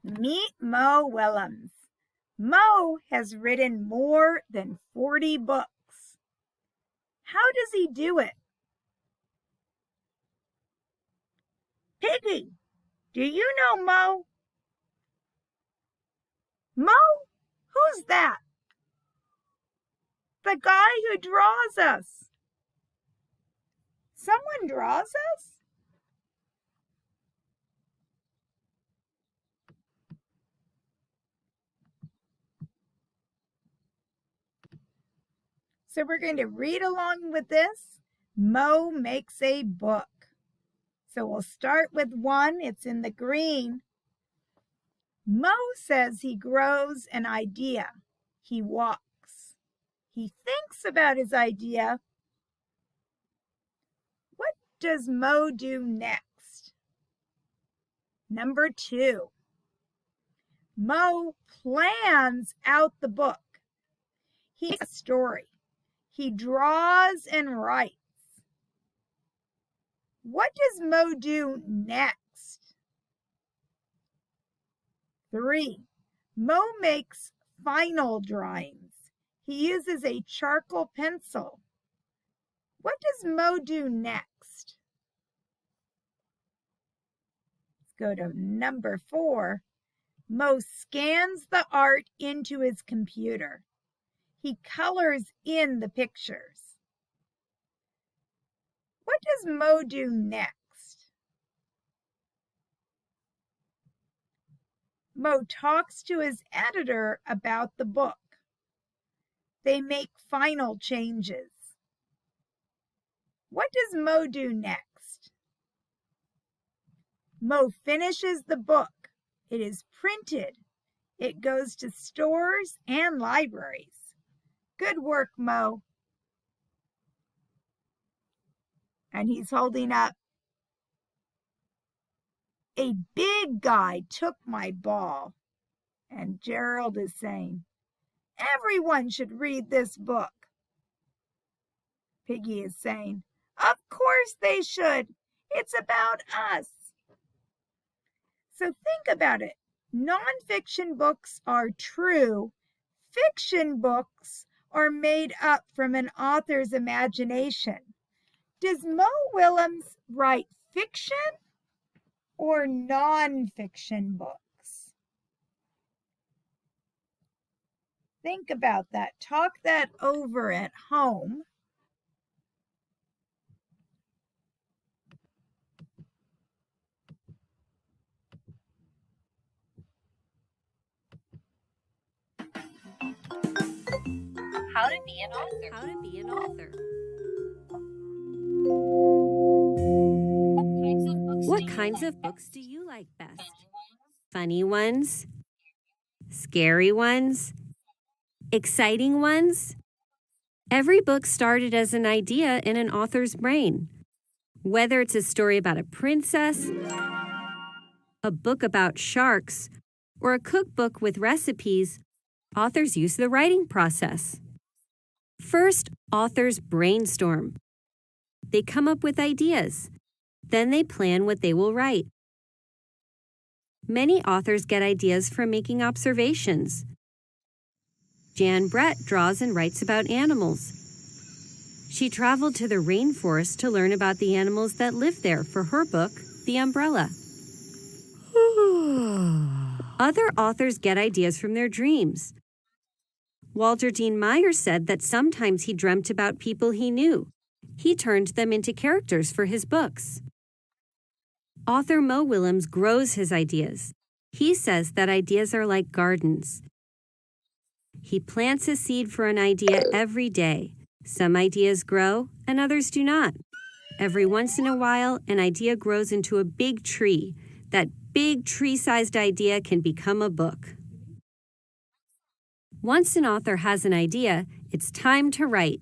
Meet Mo Willems. Mo has written more than 40 books. How does he do it? Piggy, do you know Mo? Mo? Who's that? The guy who draws us. Someone draws us? So we're going to read along with this. Mo makes a book. So we'll start with one. It's in the green. Mo says he grows an idea. He walks. He thinks about his idea. What does Mo do next? Number 2. Mo plans out the book. He makes a story. He draws and writes. What does Mo do next? 3. Mo makes final drawings. He uses a charcoal pencil. What does Mo do next? Let's go to number 4. Mo scans the art into his computer. He colors in the pictures. What does Mo do next? Mo talks to his editor about the book. They make final changes. What does Mo do next? Mo finishes the book. It is printed. It goes to stores and libraries. Good work, Mo. And he's holding up. A big guy took my ball. And Gerald is saying, everyone should read this book. Piggy is saying, of course they should. It's about us. So think about it. Nonfiction books are true. Fiction books are made up from an author's imagination. Does Mo Willems write fiction or nonfiction books? Think about that. Talk that over at home. How to be an author. How to be an author. What kinds of books do you like best? Funny ones? Scary ones? Exciting ones? Every book started as an idea in an author's brain. Whether it's a story about a princess, a book about sharks, or a cookbook with recipes, authors use the writing process. First, authors brainstorm. They come up with ideas. Then they plan what they will write. Many authors get ideas from making observations. Jan Brett draws and writes about animals. She traveled to the rainforest to learn about the animals that live there for her book, The Umbrella. Other authors get ideas from their dreams. Walter Dean Meyer said that sometimes he dreamt about people he knew. He turned them into characters for his books. Author Mo Willems grows his ideas. He says that ideas are like gardens. He plants a seed for an idea every day. Some ideas grow and others do not. Every once in a while, an idea grows into a big tree. That big tree-sized idea can become a book. Once an author has an idea, it's time to write.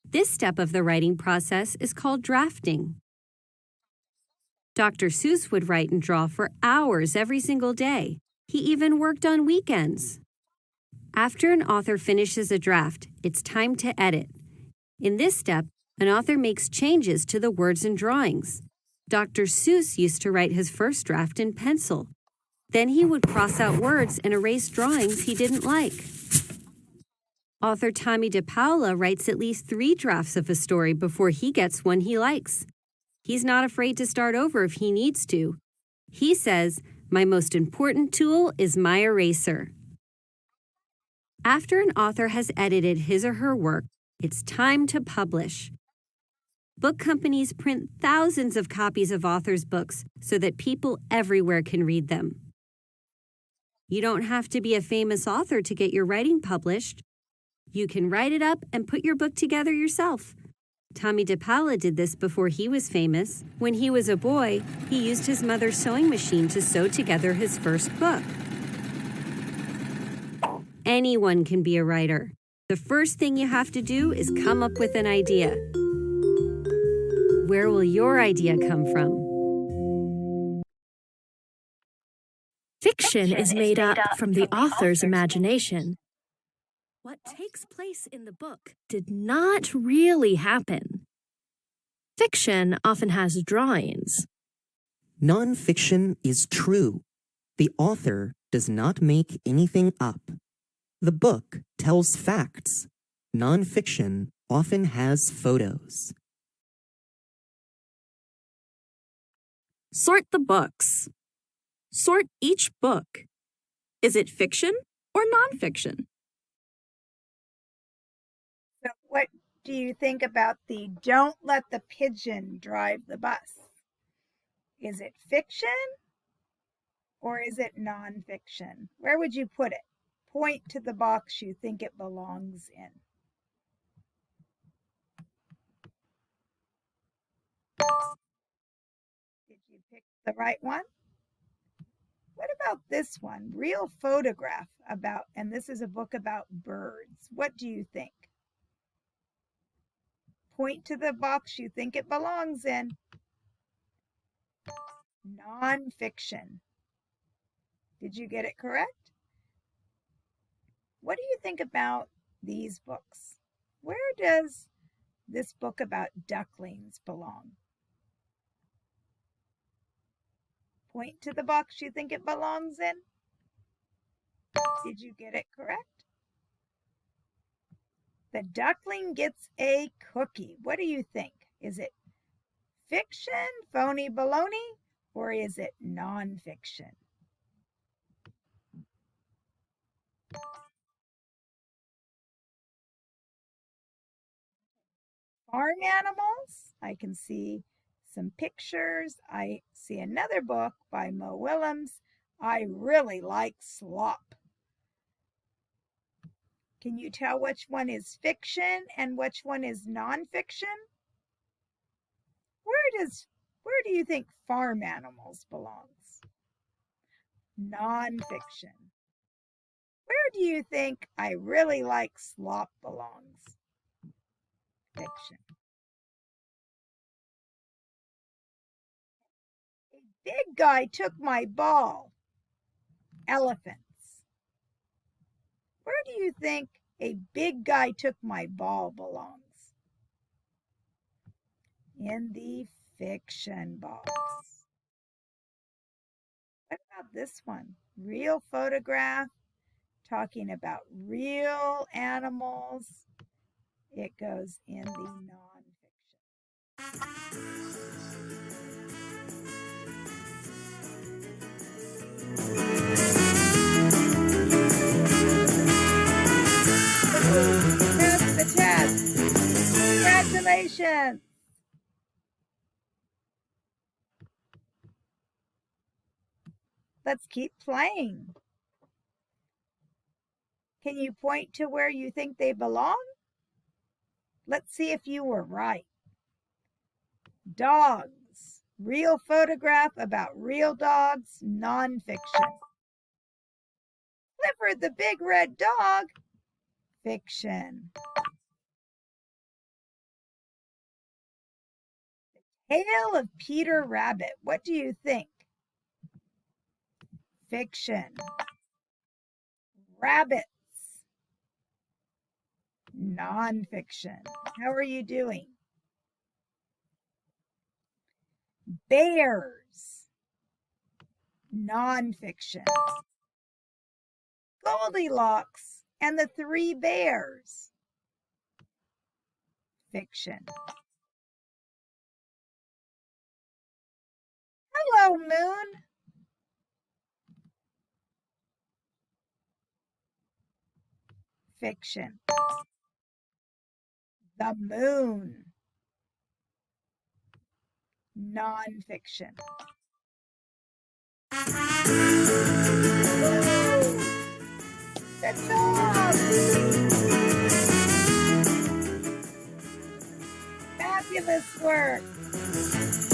This step of the writing process is called drafting. Dr. Seuss would write and draw for hours every single day. He even worked on weekends. After an author finishes a draft, it's time to edit. In this step, an author makes changes to the words and drawings. Dr. Seuss used to write his first draft in pencil. Then he would cross out words and erase drawings he didn't like. Author Tommy DePaola writes at least 3 drafts of a story before he gets one he likes. He's not afraid to start over if he needs to. He says, "My most important tool is my eraser." After an author has edited his or her work, it's time to publish. Book companies print thousands of copies of authors' books so that people everywhere can read them. You don't have to be a famous author to get your writing published. You can write it up and put your book together yourself. Tommy DePaola did this before he was famous. When he was a boy, he used his mother's sewing machine to sew together his first book. Anyone can be a writer. The first thing you have to do is come up with an idea. Where will your idea come from? Fiction is made up from the author's imagination. What takes place in the book did not really happen. Fiction often has drawings. Nonfiction is true. The author does not make anything up. The book tells facts. Nonfiction often has photos. Sort the books. Sort each book. Is it fiction or nonfiction? So what do you think about the "don't let the pigeon drive the bus"? Is it fiction or is it nonfiction? Where would you put it? Point to the box you think it belongs in. Did you pick the right one? What about this one? Real photograph about, and this is a book about birds. What do you think? Point to the box you think it belongs in. Nonfiction. Did you get it correct? What do you think about these books? Where does this book about ducklings belong? Point to the box you think it belongs in. Did you get it correct? The duckling gets a cookie. What do you think? Is it fiction, phony baloney, or is it nonfiction? Farm animals. I can see some pictures. I see another book by Mo Willems. I really like slop. Can you tell which one is fiction and which one is nonfiction? Where do you think farm animals belongs? Nonfiction. Where do you think I really like slop belongs? Fiction. A big guy took my ball. Elephants. Where do you think a big guy took my ball belongs? In the fiction box. What about this one? Real photograph, talking about real animals. It goes in the nonfiction. That's the test. Congratulations. Let's keep playing. Can you point to where you think they belong? Let's see if you were right. Dogs. Real photograph about real dogs, nonfiction. Clifford the Big Red Dog, fiction. The Tale of Peter Rabbit. What do you think? Fiction. Rabbits. Nonfiction. How are you doing? Bears. Nonfiction. Goldilocks and the Three Bears. Fiction. Hello, Moon. Fiction. The Moon. Nonfiction. Good job! Fabulous work!